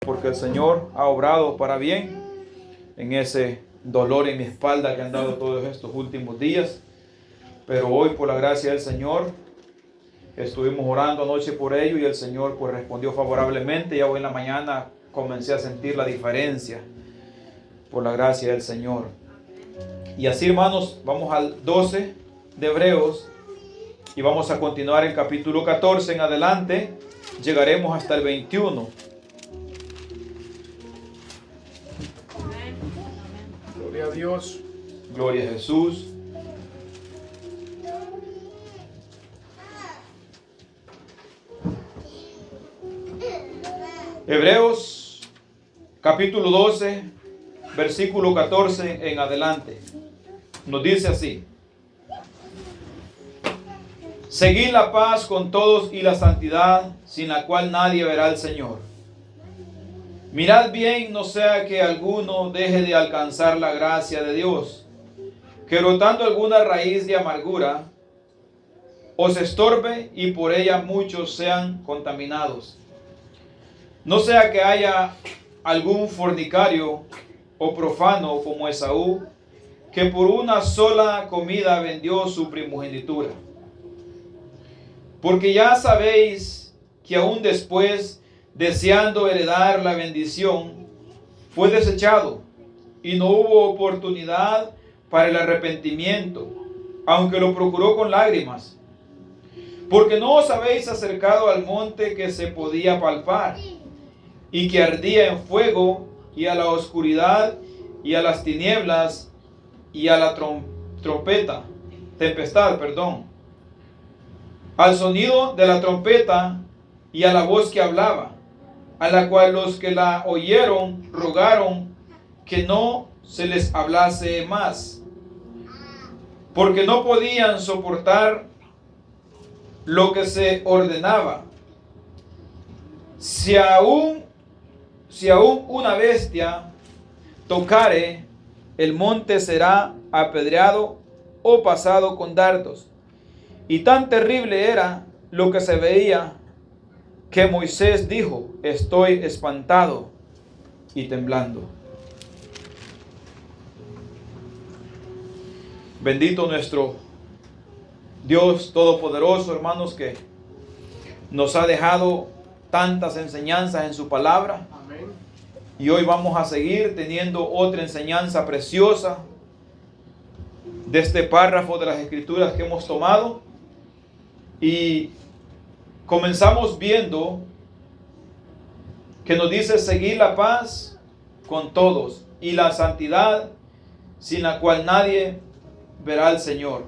porque el Señor ha obrado para bien en ese dolor en mi espalda que han dado todos estos últimos días. Pero hoy, por la gracia del Señor, estuvimos orando anoche por ello y el Señor pues respondió favorablemente. Ya hoy en la mañana comencé a sentir la diferencia por la gracia del Señor. Y así, hermanos, vamos al 12 de Hebreos y vamos a continuar el capítulo 14 en adelante. Llegaremos hasta el 21. Gloria a Dios. Gloria a Jesús. Hebreos capítulo 12, versículo 14 en adelante. Nos dice así: seguid la paz con todos y la santidad, sin la cual nadie verá al Señor. Mirad bien, no sea que alguno deje de alcanzar la gracia de Dios, que brotando alguna raíz de amargura os estorbe y por ella muchos sean contaminados. No sea que haya algún fornicario o profano como Esaú, que por una sola comida vendió su primogenitura. Porque ya sabéis que aún después, deseando heredar la bendición, fue desechado y no hubo oportunidad para el arrepentimiento, aunque lo procuró con lágrimas. Porque no os habéis acercado al monte que se podía palpar y que ardía en fuego, y a la oscuridad y a las tinieblas y a la tempestad, al sonido de la trompeta y a la voz que hablaba, a la cual los que la oyeron rogaron que no se les hablase más, porque no podían soportar lo que se ordenaba. Si aún una bestia tocare, el monte será apedreado o pasado con dardos. Y tan terrible era lo que se veía, que Moisés dijo: estoy espantado y temblando. Bendito nuestro Dios Todopoderoso, hermanos, que nos ha dejado tantas enseñanzas en su palabra. Amén. Y hoy vamos a seguir teniendo otra enseñanza preciosa de este párrafo de las Escrituras que hemos tomado. Y comenzamos viendo que nos dice seguir la paz con todos y la santidad, sin la cual nadie verá al Señor.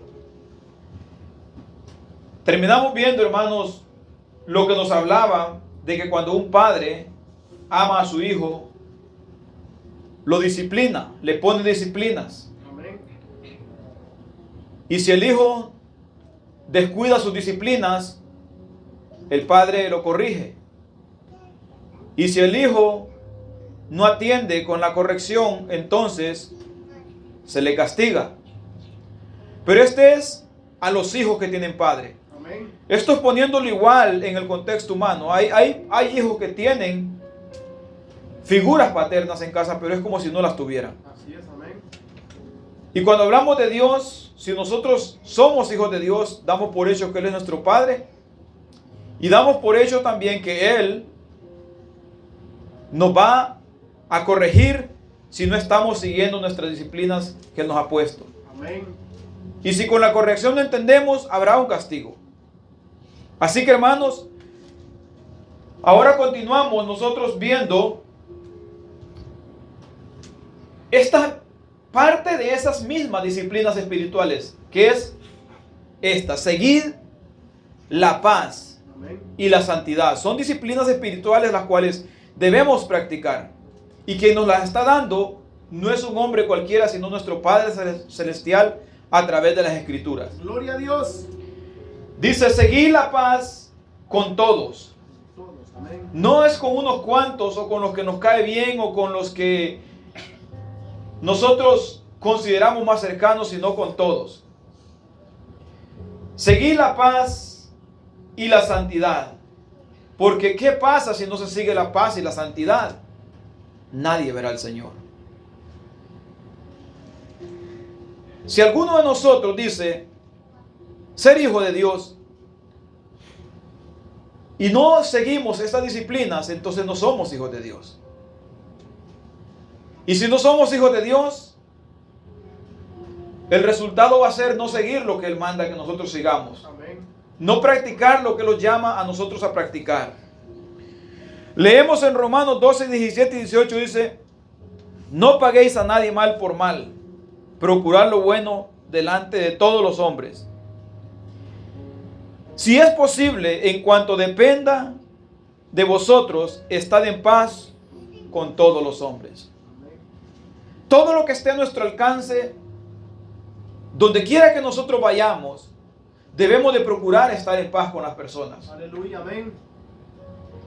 Terminamos viendo, hermanos, lo que nos hablaba de que cuando un padre ama a su hijo, lo disciplina, le pone disciplinas. Amén. Y si el hijo descuida sus disciplinas, el padre lo corrige. Y si el hijo no atiende con la corrección, entonces se le castiga. Pero este es a los hijos que tienen padre. Amén. Esto es poniéndolo igual en el contexto humano. Hay hijos que tienen figuras paternas en casa, pero es como si no las tuvieran. Así es, amén. Y cuando hablamos de Dios, si nosotros somos hijos de Dios, damos por hecho que Él es nuestro Padre. Y damos por hecho también que Él nos va a corregir si no estamos siguiendo nuestras disciplinas que Él nos ha puesto. Amén. Y si con la corrección no entendemos, habrá un castigo. Así que, hermanos, ahora continuamos nosotros viendo esta parte de esas mismas disciplinas espirituales, que es esta: seguir la paz Amén. y la santidad. Son disciplinas espirituales las cuales debemos practicar. Y quien nos las está dando no es un hombre cualquiera, sino nuestro Padre Celestial a través de las Escrituras. Gloria a Dios. Dice: seguir la paz con todos. Todos, amén. No es con unos cuantos o con los que nos cae bien o con los que nosotros consideramos más cercanos, sino con todos. Seguir la paz y la santidad. Porque ¿qué pasa si no se sigue la paz y la santidad? nadie verá al Señor. Si alguno de nosotros dice ser hijo de Dios y no seguimos estas disciplinas, entonces no somos hijos de Dios. Y si no somos hijos de Dios, el resultado va a ser no seguir lo que Él manda que nosotros sigamos. Amén. No practicar lo que Él llama a nosotros a practicar. Leemos en Romanos 12, 17 y 18, dice: no paguéis a nadie mal por mal, procurad lo bueno delante de todos los hombres. Si es posible, en cuanto dependa de vosotros, estad en paz con todos los hombres. Todo lo que esté a nuestro alcance, donde quiera que nosotros vayamos, debemos de procurar estar en paz con las personas. Aleluya, amén.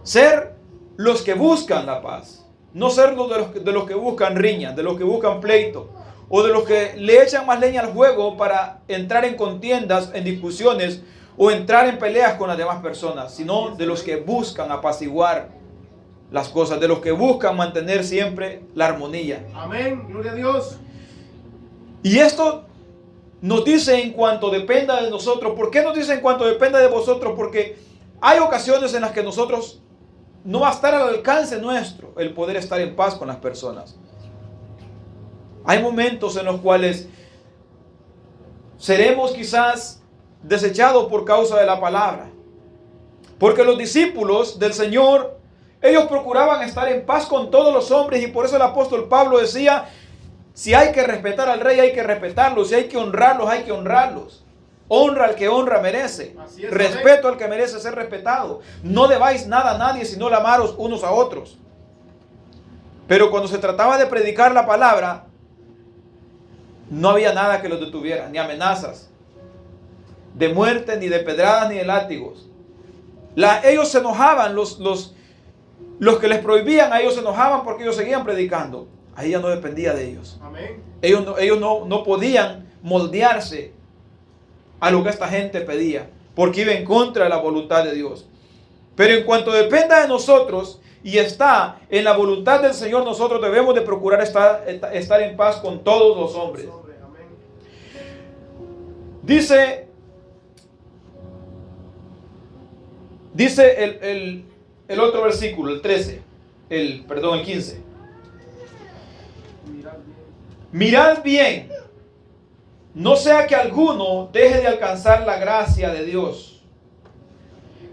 Ser los que buscan la paz, no ser de los que buscan riñas, de los que buscan pleito, o de los que le echan más leña al fuego para entrar en contiendas, en discusiones, o entrar en peleas con las demás personas, sino de los que buscan apaciguar las cosas, de los que buscan mantener siempre la armonía. Amén, gloria a Dios. Y esto nos dice en cuanto dependa de nosotros. ¿Por qué nos dice en cuanto dependa de vosotros? Porque hay ocasiones en las que nosotros no va a estar al alcance nuestro el poder estar en paz con las personas. Hay momentos en los cuales seremos quizás desechados por causa de la palabra. Porque los discípulos del Señor, ellos procuraban estar en paz con todos los hombres, y por eso el apóstol Pablo decía: si hay que respetar al rey, hay que respetarlo. Si hay que honrarlos, hay que honrarlos. Honra al que honra merece. Respeto al que merece ser respetado. No debáis nada a nadie, sino amaros unos a otros. Pero cuando se trataba de predicar la palabra, no había nada que los detuviera, ni amenazas de muerte, ni de pedradas, ni de látigos. Ellos se enojaban, los que les prohibían, a ellos se enojaban porque ellos seguían predicando. Ahí ya no dependía de ellos. Amén. Ellos no podían moldearse a lo que esta gente pedía, porque iba en contra de la voluntad de Dios. Pero en cuanto dependa de nosotros y está en la voluntad del Señor, nosotros debemos de procurar estar en paz con todos los hombres. Dice el otro versículo, el 13, el 15. Mirad bien, no sea que alguno deje de alcanzar la gracia de Dios,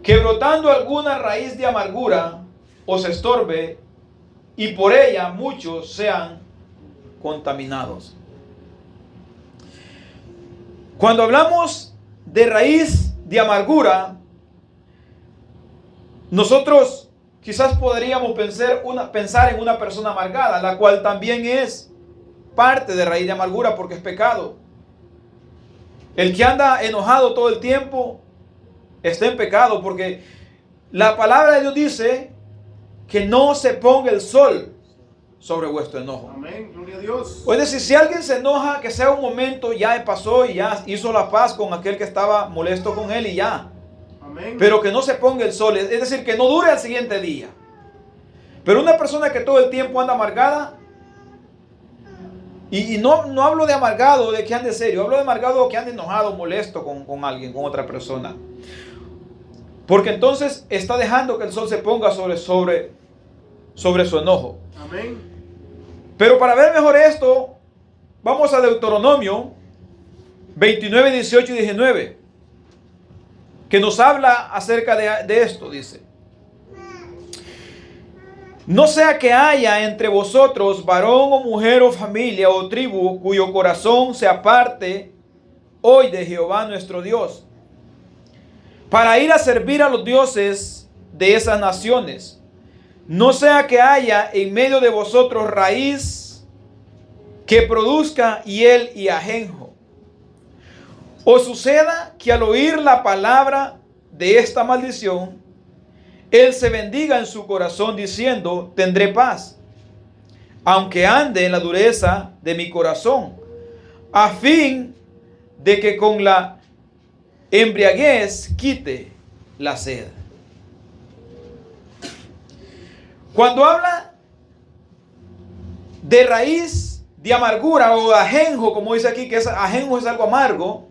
que brotando alguna raíz de amargura os estorbe, y por ella muchos sean contaminados. Cuando hablamos de raíz de amargura, nosotros quizás podríamos pensar en una persona amargada, la cual también es parte de raíz de amargura, porque es pecado. El que anda enojado todo el tiempo está en pecado, porque la palabra de Dios dice que no se ponga el sol sobre vuestro enojo. Amén, gloria a Dios. Es decir, si alguien se enoja, que sea un momento, ya pasó y ya hizo la paz con aquel que estaba molesto con él y ya. Amén. Pero que no se ponga el sol, es decir, que no dure al siguiente día. Pero una persona que todo el tiempo anda amargada, y no hablo de amargado, de que ande serio, hablo de amargado que ande enojado, molesto con alguien, con otra persona. Porque entonces está dejando que el sol se ponga sobre su enojo. Amén. Pero para ver mejor esto, vamos a Deuteronomio 29, 18 y 19, que nos habla acerca de esto. Dice: no sea que haya entre vosotros varón o mujer o familia o tribu cuyo corazón se aparte hoy de Jehová nuestro Dios, para ir a servir a los dioses de esas naciones. No sea que haya en medio de vosotros raíz que produzca hiel y ajenjo. O suceda que al oír la palabra de esta maldición, él se bendiga en su corazón diciendo: tendré paz, aunque ande en la dureza de mi corazón, a fin de que con la embriaguez quite la sed. Cuando habla de raíz de amargura o de ajenjo, como dice aquí, que ajenjo es algo amargo,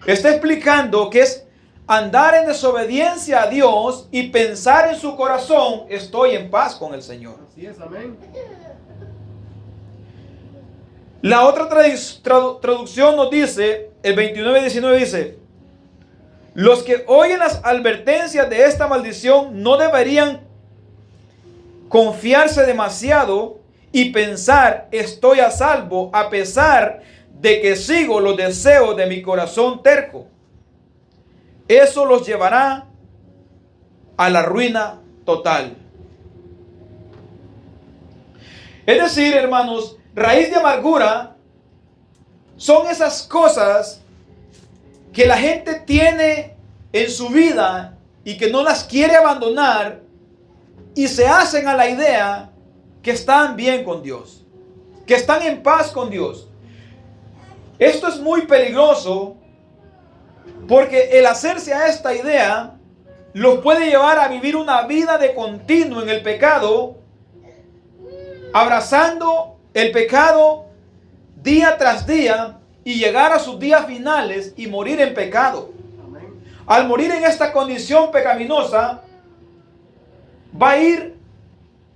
está explicando que es andar en desobediencia a Dios y pensar en su corazón, estoy en paz con el Señor. Así es, amén. La otra traducción nos dice, el 29-19 dice, los que oyen las advertencias de esta maldición no deberían confiarse demasiado y pensar estoy a salvo a pesar de que sigo los deseos de mi corazón terco. Eso los llevará a la ruina total. Es decir, hermanos, raíz de amargura son esas cosas que la gente tiene en su vida y que no las quiere abandonar y se hacen a la idea que están bien con Dios, que están en paz con Dios. Esto es muy peligroso porque el hacerse a esta idea los puede llevar a vivir una vida de continuo en el pecado, abrazando el pecado día tras día y llegar a sus días finales y morir en pecado. Amén. Al morir en esta condición pecaminosa, va a ir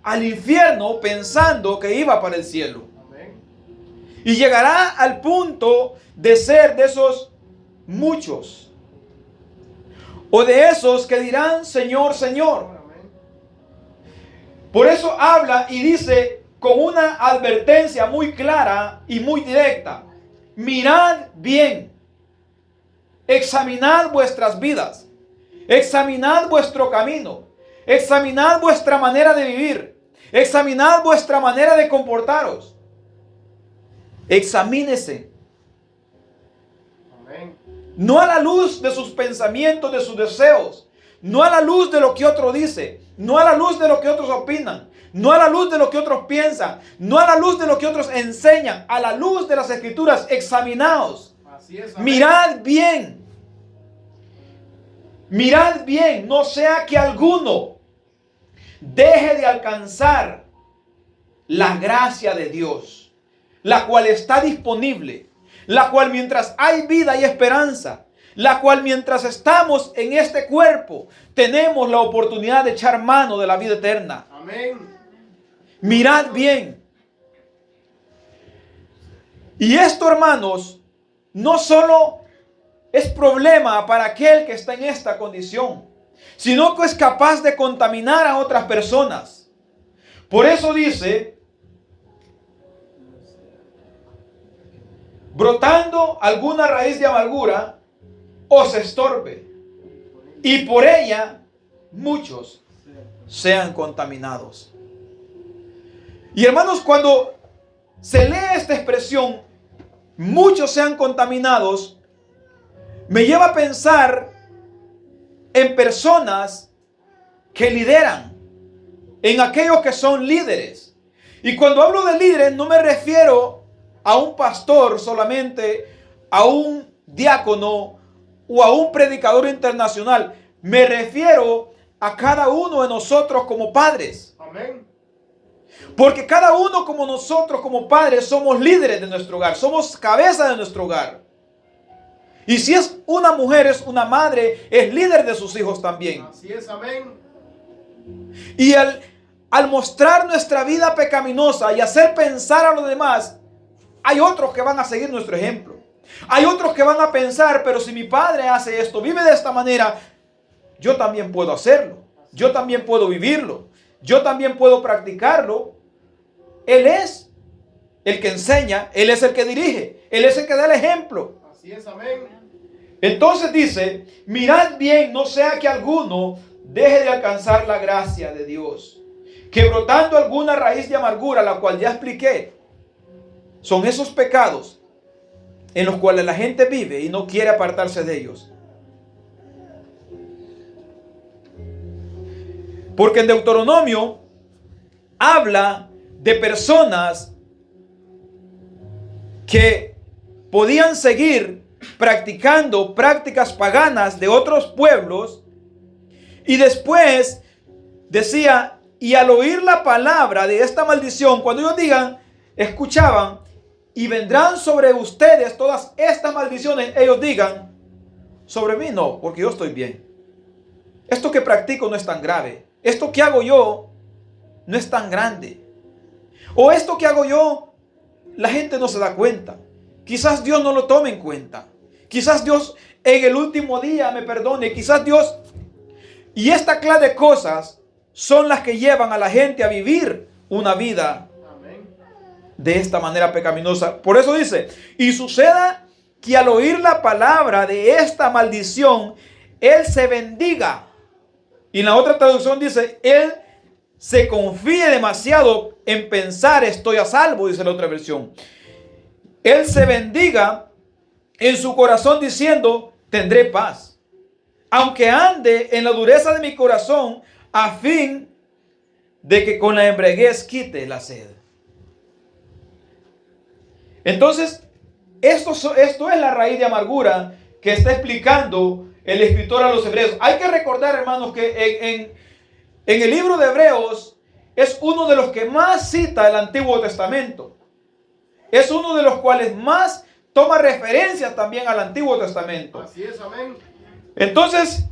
al infierno pensando que iba para el cielo. Amén. Y llegará al punto de ser de esos muchos. O de esos que dirán, Señor, Señor. Amén. Por eso habla y dice con una advertencia muy clara y muy directa. Mirad bien. Examinad vuestras vidas. Examinad vuestro camino. Examinad vuestra manera de vivir. Examinad vuestra manera de comportaros. Examínese. Amén. No a la luz de sus pensamientos, de sus deseos. No a la luz de lo que otro dice. No a la luz de lo que otros opinan. No a la luz de lo que otros piensan. No a la luz de lo que otros enseñan. A la luz de las Escrituras. Examinaos. Así es, amén. Mirad bien. Mirad bien. No sea que alguno deje de alcanzar la gracia de Dios, la cual está disponible, la cual mientras hay vida y esperanza, la cual mientras estamos en este cuerpo, tenemos la oportunidad de echar mano de la vida eterna. Amén. Mirad bien. Y esto, hermanos, no solo es problema para aquel que está en esta condición, sino que es capaz de contaminar a otras personas. Por eso dice, brotando alguna raíz de amargura, os estorbe, y por ella muchos sean contaminados. Y hermanos, cuando se lee esta expresión, muchos sean contaminados, me lleva a pensar en personas que lideran, en aquellos que son líderes. Y cuando hablo de líderes no me refiero a un pastor solamente, a un diácono o a un predicador internacional. Me refiero a cada uno de nosotros como padres. Amén. Porque cada uno como nosotros como padres somos líderes de nuestro hogar, somos cabeza de nuestro hogar. Y si es una mujer, es una madre, es líder de sus hijos también. Así es, amén. Y al mostrar nuestra vida pecaminosa y hacer pensar a los demás, hay otros que van a seguir nuestro ejemplo. Hay otros que van a pensar, pero si mi padre hace esto, vive de esta manera, yo también puedo hacerlo. Yo también puedo vivirlo. Yo también puedo practicarlo. Él es el que enseña, Él es el que dirige, Él es el que da el ejemplo. Así es, amén. Entonces dice, mirad bien, no sea que alguno deje de alcanzar la gracia de Dios, que brotando alguna raíz de amargura, la cual ya expliqué, son esos pecados en los cuales la gente vive y no quiere apartarse de ellos. Porque en Deuteronomio habla de personas que podían seguir practicando prácticas paganas de otros pueblos y después decía, y al oír la palabra de esta maldición, cuando ellos digan, escuchaban, y vendrán sobre ustedes todas estas maldiciones, ellos digan, sobre mí no, porque yo estoy bien. Esto que practico no es tan grave. Esto que hago yo no es tan grande. O esto que hago yo, la gente no se da cuenta. Quizás Dios no lo tome en cuenta. Quizás Dios en el último día me perdone. Quizás Dios... Y esta clase de cosas son las que llevan a la gente a vivir una vida de esta manera pecaminosa. Por eso dice, y suceda que al oír la palabra de esta maldición, él se bendiga. Y en la otra traducción dice, él se confíe demasiado en pensar estoy a salvo, dice la otra versión. Él se bendiga en su corazón diciendo, tendré paz. Aunque ande en la dureza de mi corazón, a fin de que con la embriaguez quite la sed. Entonces, esto es la raíz de amargura que está explicando el escritor a los hebreos. Hay que recordar, hermanos, que en el libro de Hebreos es uno de los que más cita el Antiguo Testamento. Es uno de los cuales más toma referencias también al Antiguo Testamento. Así es, amén. Entonces,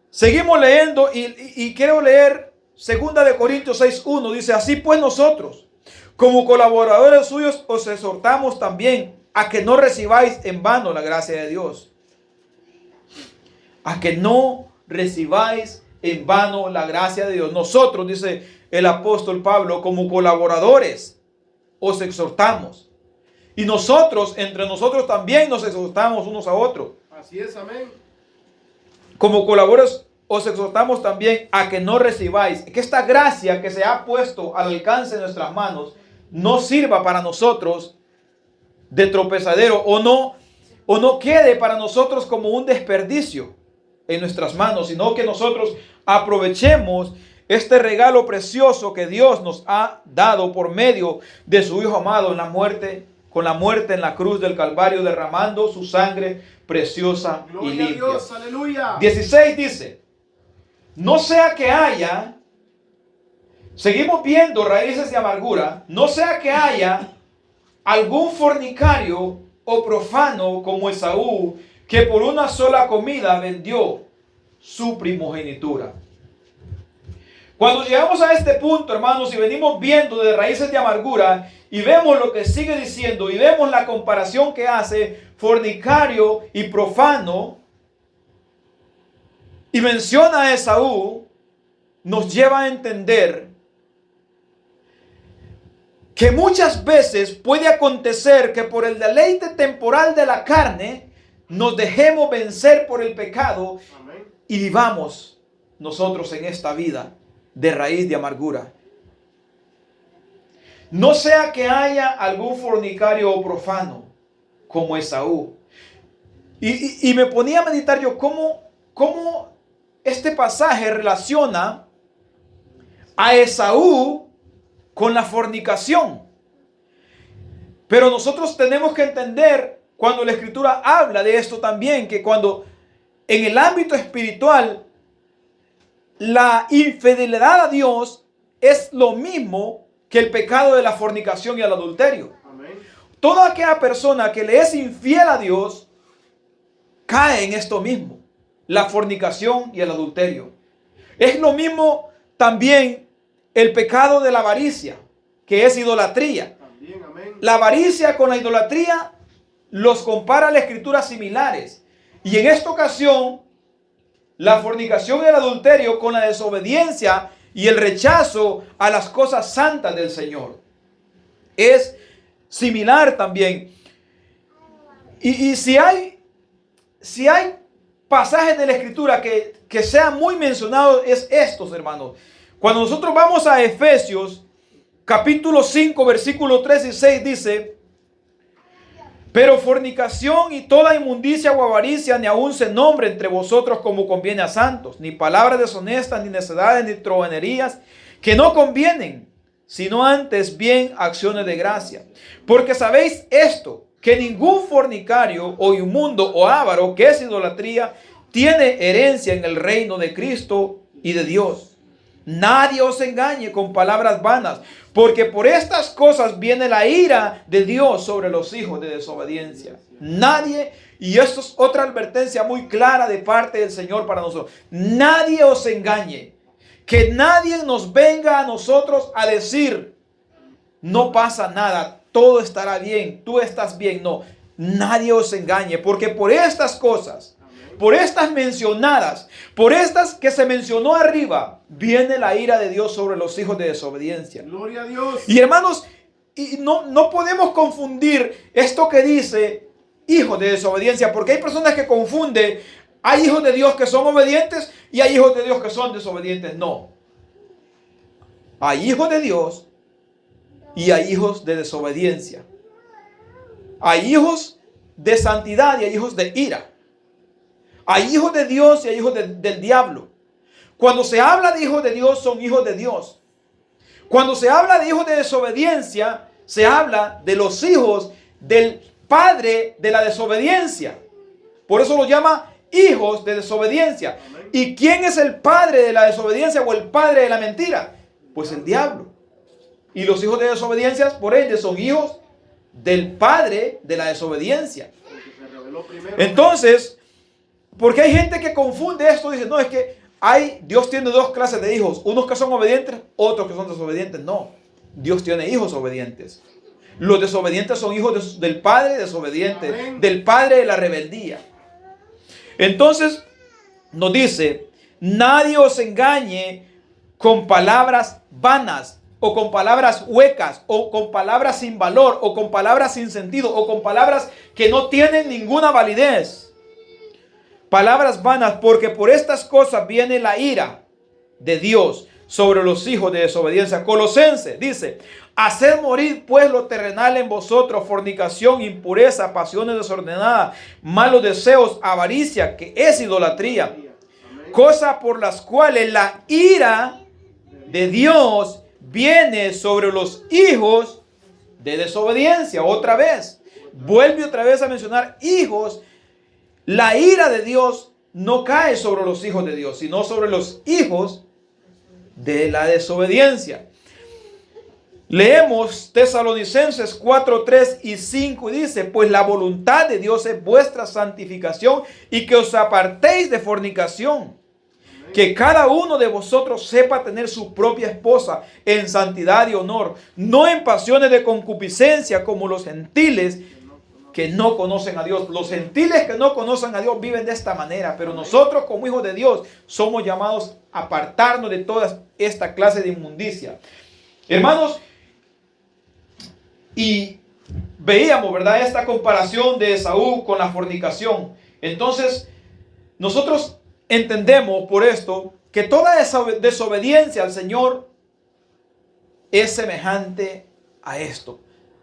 seguimos leyendo y quiero leer 2 de Corintios 6:1. Dice, así pues nosotros, como colaboradores suyos, os exhortamos también a que no recibáis en vano la gracia de Dios. A que no recibáis en vano la gracia de Dios. Nosotros, dice el apóstol Pablo, como colaboradores, os exhortamos. Y nosotros, entre nosotros también nos exhortamos unos a otros. Así es, amén. Como colaboradores, os exhortamos también a que no recibáis, que esta gracia que se ha puesto al alcance de nuestras manos no sirva para nosotros de tropezadero o no quede para nosotros como un desperdicio en nuestras manos, sino que nosotros aprovechemos este regalo precioso que Dios nos ha dado por medio de su Hijo amado en la muerte, con la muerte en la cruz del Calvario, derramando su sangre preciosa y Gloria limpia. a Dios, aleluya. 16 dice, no sea que haya, seguimos viendo raíces de amargura, no sea que haya algún fornicario o profano como Esaú, que por una sola comida vendió su primogenitura. Cuando llegamos a este punto, hermanos, y venimos viendo de raíces de amargura, y vemos lo que sigue diciendo, y vemos la comparación que hace fornicario y profano, y menciona a Esaú, nos lleva a entender que muchas veces puede acontecer que por el deleite temporal de la carne nos dejemos vencer por el pecado. Amén. Y vivamos nosotros en esta vida de raíz de amargura. No sea que haya algún fornicario o profano como Esaú. Y me ponía a meditar yo cómo este pasaje relaciona a Esaú con la fornicación. Pero nosotros tenemos que entender cuando la Escritura habla de esto también, que cuando en el ámbito espiritual la infidelidad a Dios es lo mismo que el pecado de la fornicación y el adulterio. Amén. Toda aquella persona que le es infiel a Dios cae en esto mismo, la fornicación y el adulterio. Es lo mismo también el pecado de la avaricia, que es idolatría. También, amén. La avaricia con la idolatría los compara la Escritura similares. Y en esta ocasión, la fornicación y el adulterio con la desobediencia y el rechazo a las cosas santas del Señor. Es similar también. Y si hay pasajes de la Escritura que sean muy mencionados, es estos, hermanos. Cuando nosotros vamos a Efesios, capítulo 5, versículo 3 y 6, dice, pero fornicación y toda inmundicia o avaricia ni aun se nombre entre vosotros como conviene a santos, ni palabras deshonestas, ni necedades, ni trovanerías, que no convienen, sino antes bien acciones de gracia. Porque sabéis esto, que ningún fornicario o inmundo o avaro, que es idolatría, tiene herencia en el reino de Cristo y de Dios. Nadie os engañe con palabras vanas, porque por estas cosas viene la ira de Dios sobre los hijos de desobediencia. Nadie, y esto es otra advertencia muy clara de parte del Señor para nosotros. Nadie os engañe. Que nadie nos venga a nosotros a decir, no pasa nada, todo estará bien, tú estás bien. No, nadie os engañe, porque por estas cosas, por estas mencionadas, por estas que se mencionó arriba, viene la ira de Dios sobre los hijos de desobediencia. Gloria a Dios. Y hermanos, y no podemos confundir esto que dice hijos de desobediencia, porque hay personas que confunden. Hay hijos de Dios que son obedientes y hay hijos de Dios que son desobedientes. No. Hay hijos de Dios y hay hijos de desobediencia. Hay hijos de santidad y hay hijos de ira. Hay hijos de Dios y hay hijos del diablo. Cuando se habla de hijos de Dios, son hijos de Dios. Cuando se habla de hijos de desobediencia, se habla de los hijos del padre de la desobediencia. Por eso lo llama hijos de desobediencia. Amén. ¿Y quién es el padre de la desobediencia o el padre de la mentira? Pues el diablo. Y los hijos de desobediencia, por ende, son hijos del padre de la desobediencia. Porque se reveló primero. Entonces, porque hay gente que confunde esto, dice, no, es que Dios tiene dos clases de hijos, unos que son obedientes, otros que son desobedientes. No, Dios tiene hijos obedientes. Los desobedientes son hijos del padre desobediente, Amén. del padre de la rebeldía. Entonces, nos dice, nadie os engañe con palabras vanas, o con palabras huecas, o con palabras sin valor, o con palabras sin sentido, o con palabras que no tienen ninguna validez. Palabras vanas, porque por estas cosas viene la ira de Dios sobre los hijos de desobediencia. Colosenses dice, haced morir pues lo terrenal en vosotros, fornicación, impureza, pasiones desordenadas, malos deseos, avaricia, que es idolatría, Amén. cosa por las cuales la ira de Dios viene sobre los hijos de desobediencia. Otra vez, vuelve otra vez a mencionar hijos. La ira de Dios no cae sobre los hijos de Dios, sino sobre los hijos de la desobediencia. Leemos Tesalonicenses 4, 3 y 5 y dice, pues la voluntad de Dios es vuestra santificación y que os apartéis de fornicación. Que cada uno de vosotros sepa tener su propia esposa en santidad y honor, no en pasiones de concupiscencia como los gentiles que no conocen a Dios. Los gentiles que no conocen a Dios viven de esta manera, pero nosotros como hijos de Dios somos llamados a apartarnos de toda esta clase de inmundicia. Hermanos, y veíamos, ¿verdad?, esta comparación de Esaú con la fornicación. Entonces, nosotros entendemos por esto que toda esa desobediencia al Señor es semejante a esto,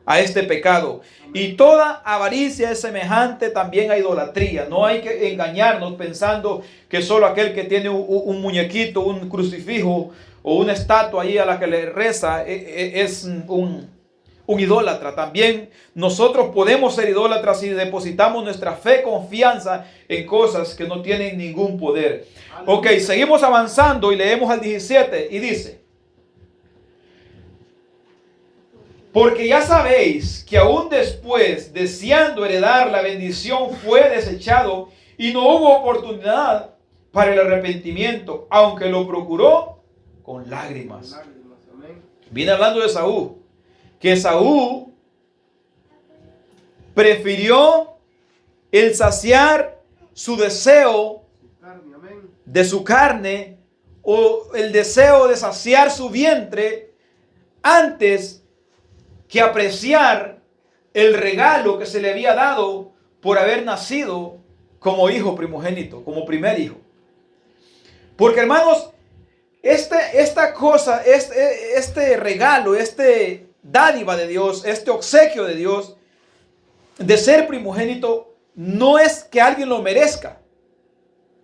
a este pecado. Y toda avaricia es semejante también a idolatría. No hay que engañarnos pensando que solo aquel que tiene un muñequito, un crucifijo o una estatua ahí a la que le reza es un idólatra. También nosotros podemos ser idólatras si depositamos nuestra fe, confianza en cosas que no tienen ningún poder. Ok, seguimos avanzando y leemos al 17 y dice, porque ya sabéis que aún después, deseando heredar la bendición, fue desechado y no hubo oportunidad para el arrepentimiento, aunque lo procuró con lágrimas. Amén. Viene hablando de Esaú. Que Esaú prefirió el saciar su deseo Amén. de su carne o el deseo de saciar su vientre antes que apreciar el regalo que se le había dado por haber nacido como hijo primogénito, como primer hijo. Porque hermanos, esta cosa, este regalo, dádiva de Dios, este obsequio de Dios de ser primogénito, no es que alguien lo merezca,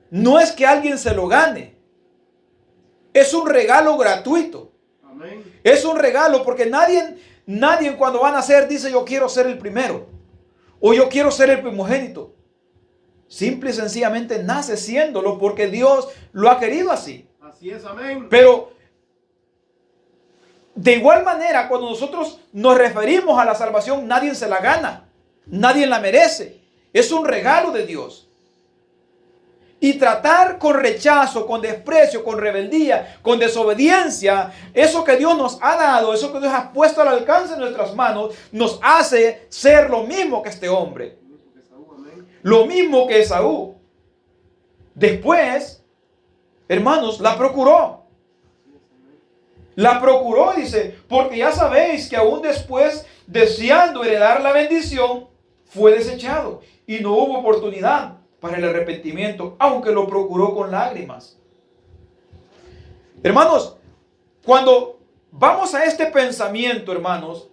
no es que alguien se lo gane, es un regalo gratuito. Amén. Es un regalo porque nadie cuando va a nacer dice yo quiero ser el primero o yo quiero ser el primogénito. Simple y sencillamente nace siéndolo porque Dios lo ha querido así. Así es, amén. Pero De igual manera, cuando nosotros nos referimos a la salvación, nadie se la gana, nadie la merece. Es un regalo de Dios. Y tratar con rechazo, con desprecio, con rebeldía, con desobediencia, eso que Dios nos ha dado, eso que Dios ha puesto al alcance de nuestras manos, nos hace ser lo mismo que este hombre. Lo mismo que Esaú. Después, hermanos, la procuró. La procuró, dice, porque ya sabéis que aún después, deseando heredar la bendición, fue desechado y no hubo oportunidad para el arrepentimiento, aunque lo procuró con lágrimas. Hermanos, cuando vamos a este pensamiento, hermanos,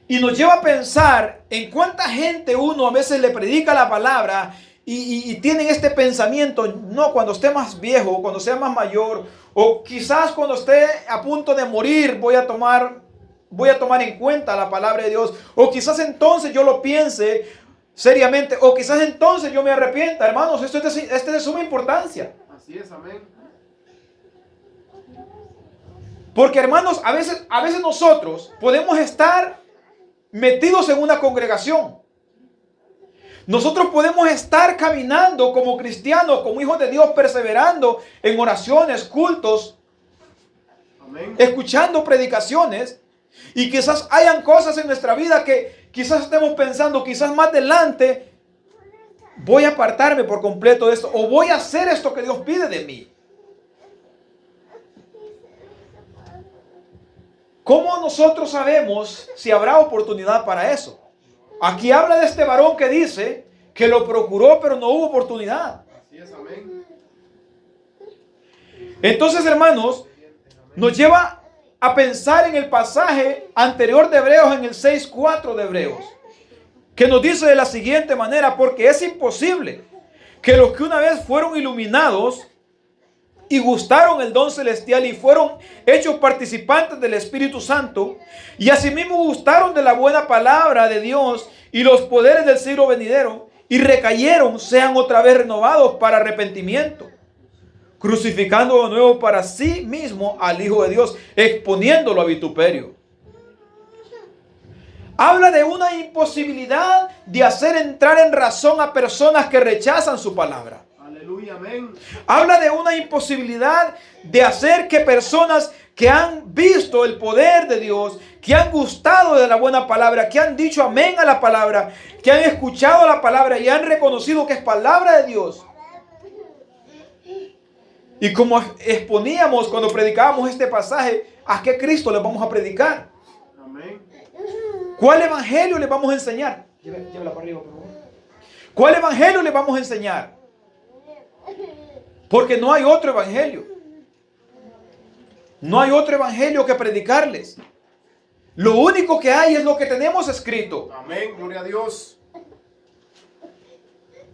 y nos lleva a pensar en cuánta gente uno a veces le predica la palabra y tienen este pensamiento, no, cuando esté más viejo, cuando sea más mayor, o quizás cuando esté a punto de morir voy a tomar en cuenta la palabra de Dios, o quizás entonces yo lo piense seriamente, o quizás entonces yo me arrepienta. Hermanos, esto es de suma importancia. Así es, amén. Porque, hermanos, a veces nosotros podemos estar metidos en una congregación. Nosotros podemos estar caminando como cristianos, como hijos de Dios, perseverando en oraciones, cultos, Amén. escuchando predicaciones, y quizás hayan cosas en nuestra vida que quizás estemos pensando, quizás más adelante voy a apartarme por completo de esto, o voy a hacer esto que Dios pide de mí. ¿Cómo nosotros sabemos si habrá oportunidad para eso? Aquí habla de este varón que dice que lo procuró, pero no hubo oportunidad. Así es, amén. Entonces, hermanos, nos lleva a pensar en el pasaje anterior de Hebreos, en el 6:4 de Hebreos, que nos dice de la siguiente manera: porque es imposible que los que una vez fueron iluminados y gustaron el don celestial y fueron hechos participantes del Espíritu Santo, y asimismo gustaron de la buena palabra de Dios y los poderes del siglo venidero, y recayeron, sean otra vez renovados para arrepentimiento, crucificando de nuevo para sí mismo al Hijo de Dios, exponiéndolo a vituperio. Habla de una imposibilidad de hacer entrar en razón a personas que rechazan su palabra. Aleluya, amén. Habla de una imposibilidad de hacer que personas que han visto el poder de Dios, que han gustado de la buena palabra, que han dicho amén a la palabra, que han escuchado la palabra y han reconocido que es palabra de Dios. Y como exponíamos cuando predicábamos este pasaje, ¿a qué Cristo les vamos a predicar? Amén. ¿Cuál evangelio les vamos a enseñar? Llévala para arriba, por favor. ¿Cuál evangelio les vamos a enseñar? Porque no hay otro evangelio. No hay otro evangelio que predicarles. Lo único que hay es lo que tenemos escrito. Amén, gloria a Dios.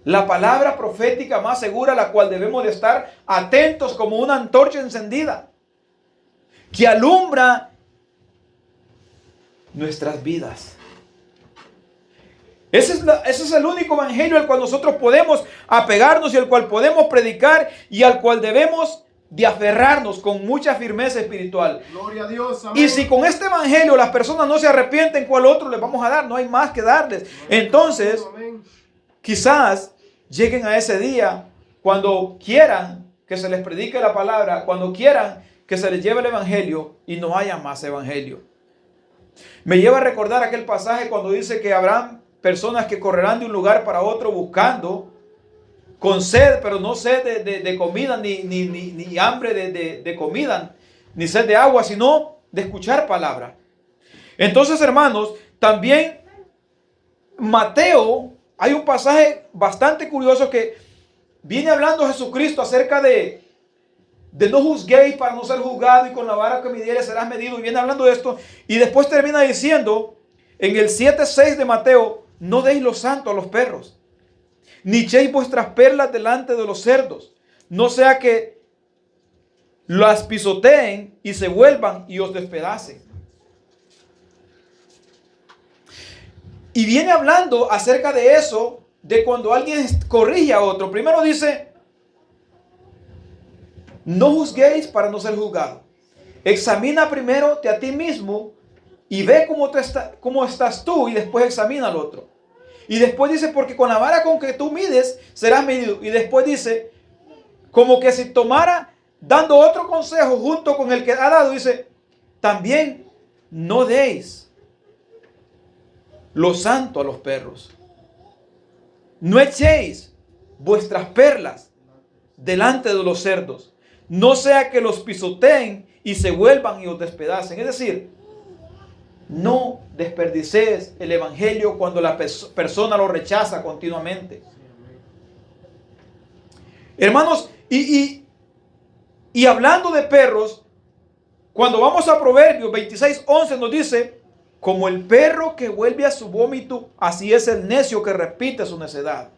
La palabra profética más segura, la cual debemos de estar atentos como una antorcha encendida, que alumbra nuestras vidas. Ese es el único evangelio al cual nosotros podemos apegarnos y al cual podemos predicar y al cual debemos de aferrarnos con mucha firmeza espiritual. Gloria a Dios, amén. Y si con este evangelio las personas no se arrepienten, ¿cuál otro les vamos a dar? No hay más que darles. Entonces, Amén. quizás lleguen a ese día cuando quieran que se les predique la palabra, cuando quieran que se les lleve el evangelio y no haya más evangelio. Me lleva a recordar aquel pasaje cuando dice que habrán personas que correrán de un lugar para otro buscando, con sed, pero no sed de comida, ni hambre de comida, ni sed de agua, sino de escuchar palabra. Entonces, hermanos, también Mateo, hay un pasaje bastante curioso que viene hablando Jesucristo acerca de no juzguéis para no ser juzgado, y con la vara que midieres serás medido, y viene hablando de esto, y después termina diciendo en el 7:6 de Mateo: no deis lo santo a los perros, ni echéis vuestras perlas delante de los cerdos, no sea que las pisoteen y se vuelvan y os despedacen. Y viene hablando acerca de eso, de cuando alguien corrige a otro. Primero dice: no juzguéis para no ser juzgados. examina primero a ti mismo y ve cómo estás tú y después examina al otro. Y después dice, porque con la vara con que tú mides serás medido. Y después dice, como que si tomara, dando otro consejo junto con el que ha dado, dice, también no deis lo santo a los perros. No echéis vuestras perlas delante de los cerdos, no sea que los pisoteen y se vuelvan y os despedacen. Es decir, no desperdicies el evangelio cuando la persona lo rechaza continuamente. Hermanos, y hablando de perros, cuando vamos a Proverbios 26:11 nos dice, como el perro que vuelve a su vómito, así es el necio que repite su necedad.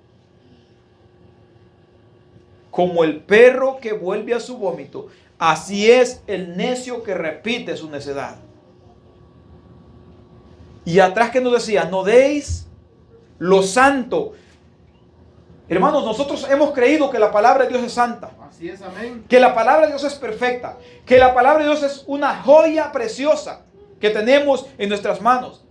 Como el perro que vuelve a su vómito, así es el necio que repite su necedad. Y atrás que nos decía, no deis lo santo. Hermanos, nosotros hemos creído que la palabra de Dios es santa. Así es, amén. Que la palabra de Dios es perfecta. Que la palabra de Dios es una joya preciosa que tenemos en nuestras manos.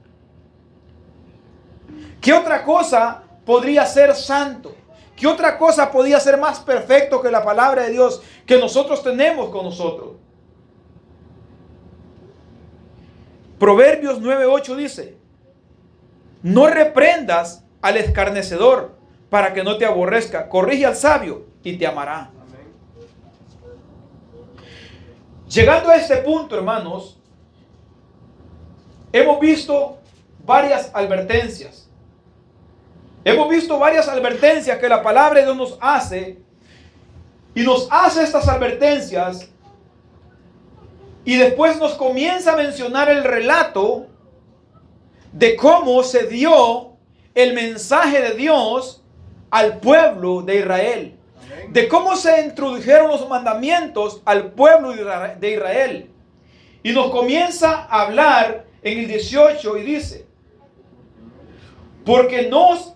¿Qué otra cosa podría ser santo? ¿Qué otra cosa podría ser más perfecto que la palabra de Dios que nosotros tenemos con nosotros? Proverbios 9:8 dice, no reprendas al escarnecedor para que no te aborrezca. Corrige al sabio y te amará. Amén. Llegando a este punto, hermanos, hemos visto varias advertencias. Hemos visto varias advertencias que la palabra de Dios nos hace. Y nos hace estas advertencias. Y después nos comienza a mencionar el relato de cómo se dio el mensaje de Dios al pueblo de Israel. Amén. De cómo se introdujeron los mandamientos al pueblo de Israel. Y nos comienza a hablar en el 18 y dice, porque no os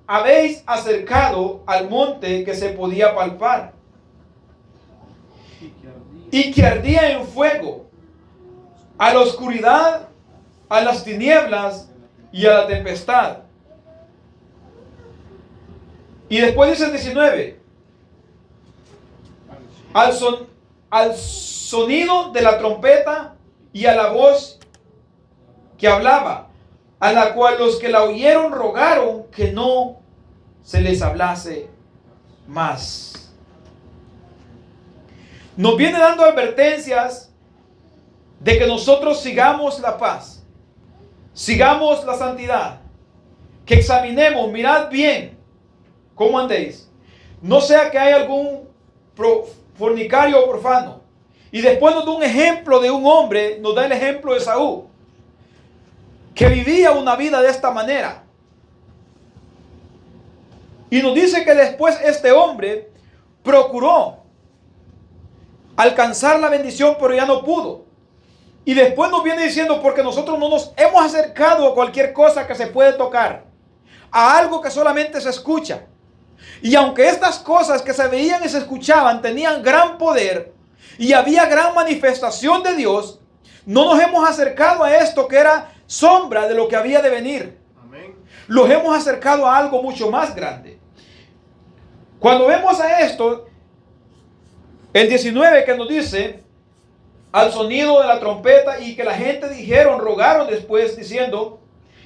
habéis acercado al monte que se podía palpar y que ardía en fuego, a la oscuridad, a las tinieblas y a la tempestad. Y después dice el 19, al sonido de la trompeta y a la voz que hablaba, a la cual los que la oyeron rogaron que no se les hablase más. Nos viene dando advertencias de que nosotros sigamos la paz, sigamos la santidad, que examinemos, mirad bien cómo andéis, no sea que haya algún fornicario o profano. Y después nos da un ejemplo de un hombre, nos da el ejemplo de Saúl, que vivía una vida de esta manera. Y nos dice que después este hombre procuró alcanzar la bendición, pero ya no pudo. Y después nos viene diciendo, porque nosotros no nos hemos acercado a cualquier cosa que se puede tocar, a algo que solamente se escucha. Y aunque estas cosas que se veían y se escuchaban tenían gran poder y había gran manifestación de Dios, no nos hemos acercado a esto que era sombra de lo que había de venir. Amén. Los hemos acercado a algo mucho más grande. Cuando vemos a esto, el 19 que nos dice, al sonido de la trompeta y que la gente rogaron después diciendo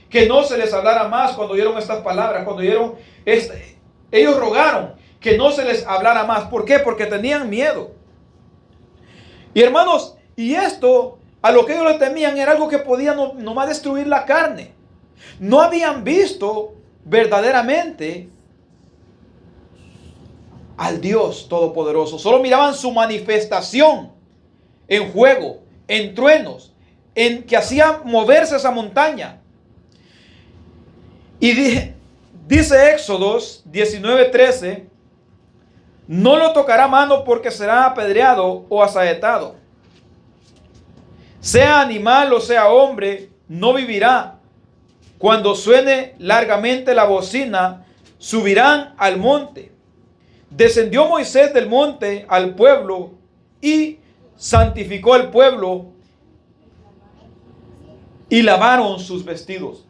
que no se les hablara más cuando oyeron estas palabras, cuando oyeron ellos rogaron que no se les hablara más. ¿Por qué? Porque tenían miedo. Y hermanos, y esto, a lo que ellos le temían, era algo que podía nomás destruir la carne. No habían visto verdaderamente al Dios Todopoderoso. Solo miraban su manifestación en fuego, en truenos, en que hacía moverse esa montaña. Y dice Éxodos 19:13, no lo tocará mano porque será apedreado o asaetado. Sea animal o sea hombre, no vivirá. Cuando suene largamente la bocina, subirán al monte. Descendió Moisés del monte al pueblo y santificó el pueblo y lavaron sus vestidos.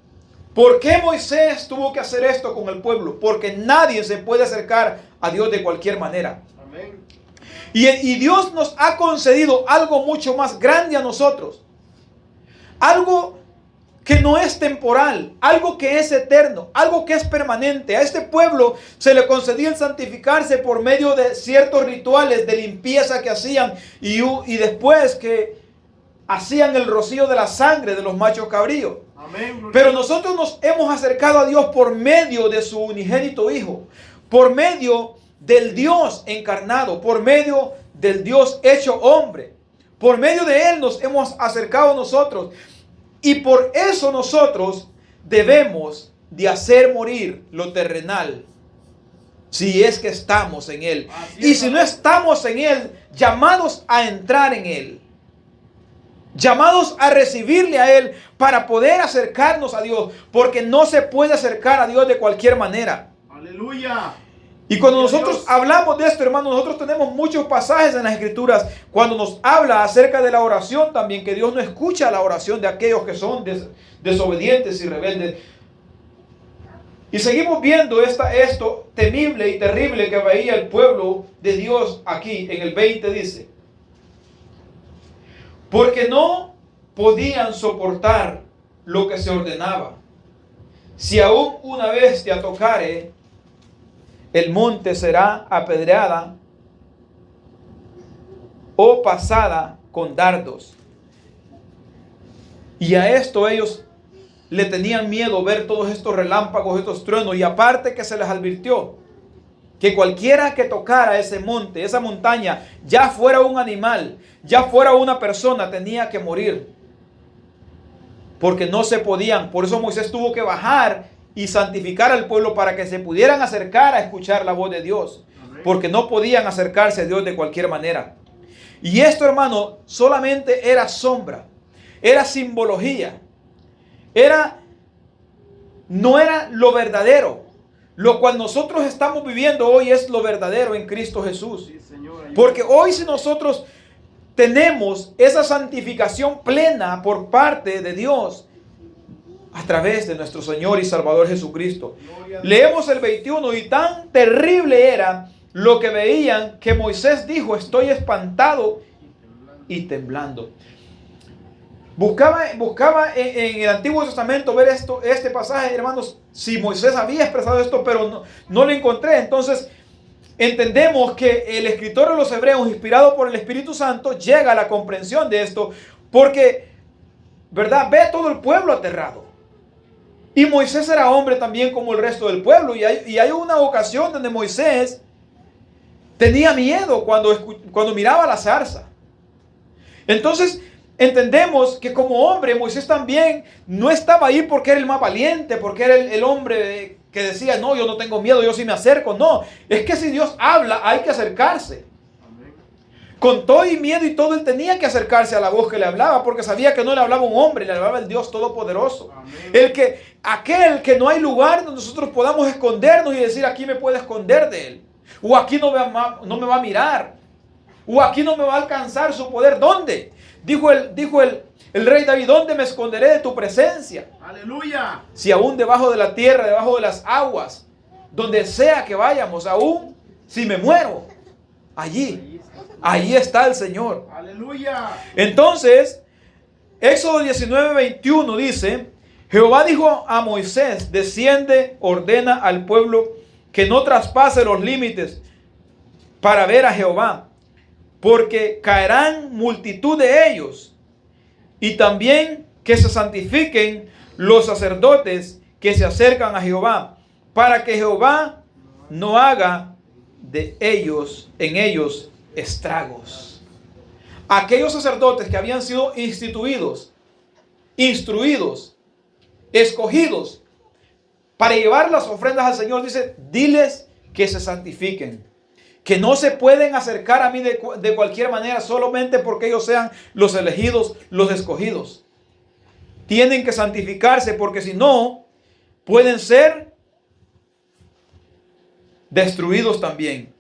¿Por qué Moisés tuvo que hacer esto con el pueblo? Porque nadie se puede acercar a Dios de cualquier manera. Amén. Y Dios nos ha concedido algo mucho más grande a nosotros. Algo que no es temporal, algo que es eterno, algo que es permanente. A este pueblo se le concedía el santificarse por medio de ciertos rituales de limpieza que hacían y después que hacían el rocío de la sangre de los machos cabríos. Amén. Pero nosotros nos hemos acercado a Dios por medio de su unigénito Hijo, por medio del Dios encarnado, por medio del Dios hecho hombre. Por medio de Él nos hemos acercado a nosotros. Y por eso nosotros debemos de hacer morir lo terrenal, si es que estamos en Él. Y si no estamos en Él, llamados a entrar en Él, llamados a recibirle a Él para poder acercarnos a Dios, porque no se puede acercar a Dios de cualquier manera. Aleluya. Y cuando nosotros hablamos de esto, hermanos, nosotros tenemos muchos pasajes en las Escrituras cuando nos habla acerca de la oración también, que Dios no escucha la oración de aquellos que son desobedientes y rebeldes. Y seguimos viendo esto temible y terrible que veía el pueblo de Dios aquí en el 20 dice: porque no podían soportar lo que se ordenaba. Si aún una bestia tocare, el monte será apedreada o pasada con dardos. Y a esto ellos le tenían miedo, ver todos estos relámpagos, estos truenos. Y aparte que se les advirtió que cualquiera que tocara ese monte, esa montaña, ya fuera un animal, ya fuera una persona, tenía que morir. Porque no se podían. Por eso Moisés tuvo que bajar y santificar al pueblo para que se pudieran acercar a escuchar la voz de Dios. Amén. Porque no podían acercarse a Dios de cualquier manera. Y esto, hermano, solamente era sombra, era simbología, no era lo verdadero. Lo cual nosotros estamos viviendo hoy es lo verdadero en Cristo Jesús. Sí, Señor, ayúdame. Porque hoy si nosotros tenemos esa santificación plena por parte de Dios, a través de nuestro Señor y Salvador Jesucristo. Gloria a Dios. Leemos el 21 y tan terrible era lo que veían que Moisés dijo: estoy espantado y temblando. Buscaba en el Antiguo Testamento ver este pasaje, hermanos, si Moisés había expresado esto, pero no lo encontré. Entonces entendemos que el escritor de los Hebreos, inspirado por el Espíritu Santo, llega a la comprensión de esto, porque, ¿verdad?, ve todo el pueblo aterrado. Y Moisés era hombre también como el resto del pueblo. Y hay una ocasión donde Moisés tenía miedo cuando miraba la zarza. Entonces entendemos que como hombre Moisés también no estaba ahí porque era el más valiente, porque era el hombre que decía: no, yo no tengo miedo, yo sí me acerco. No, es que si Dios habla hay que acercarse. Amén. Con todo y miedo y todo, él tenía que acercarse a la voz que le hablaba, porque sabía que no le hablaba un hombre, le hablaba el Dios Todopoderoso. Amén. Aquel que no hay lugar donde nosotros podamos escondernos y decir: aquí me puedo esconder de él, o aquí no me va a mirar, o aquí no me va a alcanzar su poder. ¿Dónde? Dijo el rey David: ¿dónde me esconderé de tu presencia? Aleluya. Si aún debajo de la tierra, debajo de las aguas, donde sea que vayamos, aún si me muero, allí está el Señor. Aleluya. Entonces, Éxodo 19:21 dice: Jehová dijo a Moisés: desciende, ordena al pueblo que no traspase los límites para ver a Jehová, porque caerán multitud de ellos, y también que se santifiquen los sacerdotes que se acercan a Jehová, para que Jehová no haga en ellos estragos. Aquellos sacerdotes que habían sido instituidos, instruidos, escogidos para llevar las ofrendas al Señor, dice: diles que se santifiquen, que no se pueden acercar a mí de cualquier manera solamente porque ellos sean los elegidos, los escogidos. Tienen que santificarse, porque si no, pueden ser destruidos también.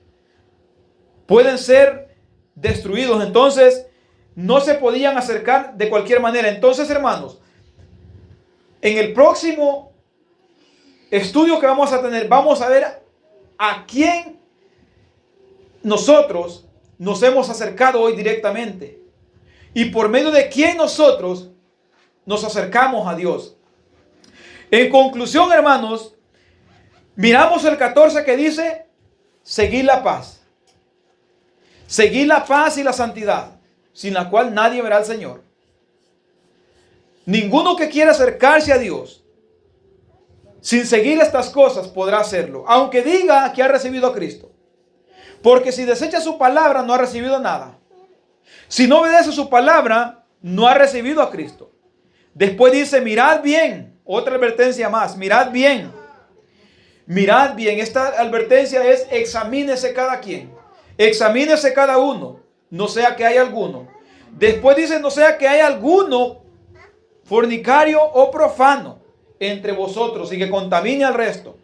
Pueden ser destruidos. Entonces, no se podían acercar de cualquier manera. Entonces, hermanos, en el próximo estudio que vamos a tener, vamos a ver a quién nosotros nos hemos acercado hoy directamente y por medio de quién nosotros nos acercamos a Dios. En conclusión, hermanos, miramos el 14 que dice, seguid la paz. Seguid la paz y la santidad, sin la cual nadie verá al Señor. Ninguno que quiera acercarse a Dios sin seguir estas cosas podrá hacerlo, aunque diga que ha recibido a Cristo. Porque si desecha su palabra, no ha recibido nada. Si no obedece su palabra, no ha recibido a Cristo. Después dice, mirad bien. Otra advertencia más, mirad bien. Mirad bien. Esta advertencia es, examínese cada quien. Examínese cada uno. No sea que haya alguno. Después dice, no sea que haya alguno fornicario o profano entre vosotros y que contamine al resto.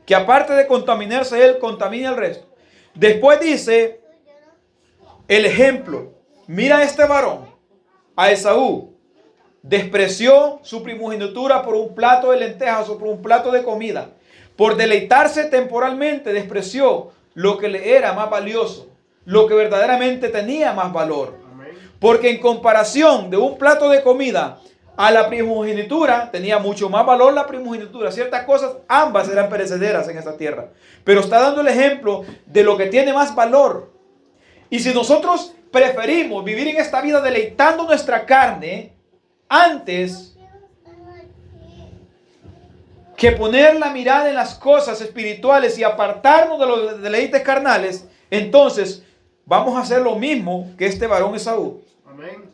Que aparte de contaminarse él, contamine al resto. Después dice el ejemplo. Mira a este varón, a Esaú. Despreció su primogenitura por un plato de lentejas o por un plato de comida. Por deleitarse temporalmente, despreció lo que le era más valioso, lo que verdaderamente tenía más valor. Porque en comparación de un plato de comida a la primogenitura, tenía mucho más valor la primogenitura. Ciertas cosas, ambas eran perecederas en esta tierra. Pero está dando el ejemplo de lo que tiene más valor. Y si nosotros preferimos vivir en esta vida deleitando nuestra carne, antes que poner la mirada en las cosas espirituales y apartarnos de los deleites carnales, entonces vamos a hacer lo mismo que este varón Esaú. Amén.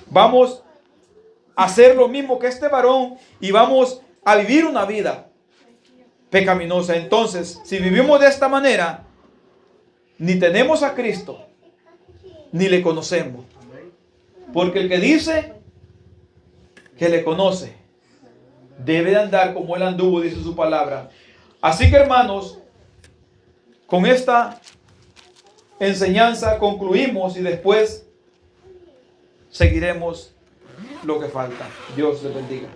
Vamos a hacer lo mismo que este varón y vamos a vivir una vida pecaminosa. Entonces, si vivimos de esta manera, ni tenemos a Cristo, ni le conocemos. Porque el que dice que le conoce, debe de andar como él anduvo, dice su palabra. Así que, hermanos, con esta enseñanza concluimos y después seguiremos lo que falta. Dios les bendiga.